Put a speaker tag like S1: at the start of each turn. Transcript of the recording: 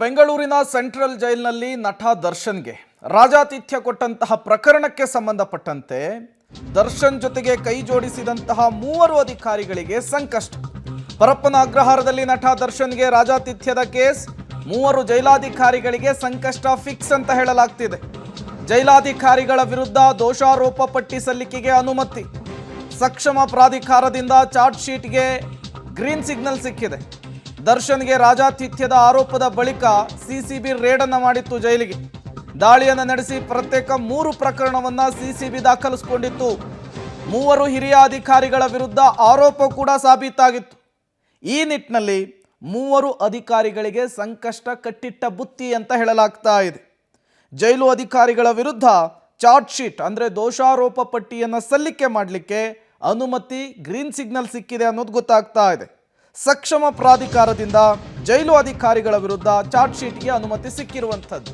S1: ಬೆಂಗಳೂರಿನ ಸೆಂಟ್ರಲ್ ಜೈಲಿನಲ್ಲಿ ನಟ ದರ್ಶನ್ಗೆ ರಾಜಾತಿಥ್ಯ ಕೊಟ್ಟಂತಹ ಪ್ರಕರಣಕ್ಕೆ ಸಂಬಂಧಪಟ್ಟಂತೆ ದರ್ಶನ್ ಜೊತೆಗೆ ಕೈ ಜೋಡಿಸಿದಂತಹ ಮೂವರು ಅಧಿಕಾರಿಗಳಿಗೆ ಸಂಕಷ್ಟ. ಪರಪ್ಪನ ಅಗ್ರಹಾರದಲ್ಲಿ ನಟ ದರ್ಶನ್ಗೆ ರಾಜಾತಿಥ್ಯದ ಕೇಸ್, ಮೂವರು ಜೈಲಾಧಿಕಾರಿಗಳಿಗೆ ಸಂಕಷ್ಟ ಫಿಕ್ಸ್ ಅಂತ ಹೇಳಲಾಗ್ತಿದೆ. ಜೈಲಾಧಿಕಾರಿಗಳ ವಿರುದ್ಧ ದೋಷಾರೋಪ ಪಟ್ಟಿ ಸಲ್ಲಿಕೆಗೆ ಅನುಮತಿ. ಸಕ್ಷಮ ಪ್ರಾಧಿಕಾರದಿಂದ ಚಾರ್ಜ್ ಶೀಟ್ಗೆ ಗ್ರೀನ್ ಸಿಗ್ನಲ್ ಸಿಕ್ಕಿದೆ. ದರ್ಶನ್ಗೆ ರಾಜಾತಿಥ್ಯದ ಆರೋಪದ ಬಳಿಕ ಸಿಸಿಬಿ ರೇಡ್ ಅನ್ನು ಮಾಡಿತ್ತು. ಜೈಲಿಗೆ ದಾಳಿಯನ್ನು ನಡೆಸಿ ಪ್ರತ್ಯೇಕ 3 ಪ್ರಕರಣವನ್ನ ಸಿಸಿಬಿ ದಾಖಲಿಸಿಕೊಂಡಿತ್ತು. ಮೂವರು ಹಿರಿಯ ಅಧಿಕಾರಿಗಳ ವಿರುದ್ಧ ಆರೋಪ ಕೂಡ ಸಾಬೀತಾಗಿತ್ತು. ಈ ನಿಟ್ಟಿನಲ್ಲಿ ಮೂವರು ಅಧಿಕಾರಿಗಳಿಗೆ ಸಂಕಷ್ಟ ಕಟ್ಟಿಟ್ಟ ಬುತ್ತಿ ಅಂತ ಹೇಳಲಾಗ್ತಾ ಇದೆ. ಜೈಲು ಅಧಿಕಾರಿಗಳ ವಿರುದ್ಧ ಚಾರ್ಜ್ ಶೀಟ್ ಅಂದರೆ ದೋಷಾರೋಪ ಪಟ್ಟಿಯನ್ನು ಸಲ್ಲಿಕೆ ಮಾಡಲಿಕ್ಕೆ ಅನುಮತಿ, ಗ್ರೀನ್ ಸಿಗ್ನಲ್ ಸಿಕ್ಕಿದೆ ಅನ್ನೋದು ಗೊತ್ತಾಗ್ತಾ ಇದೆ. ಸಕ್ಷಮ ಪ್ರಾಧಿಕಾರದಿಂದ ಜೈಲು ಅಧಿಕಾರಿಗಳ ವಿರುದ್ಧ ಚಾರ್ಜ್ ಶೀಟ್ಗೆ ಅನುಮತಿ ಸಿಕ್ಕಿರುವಂಥದ್ದು.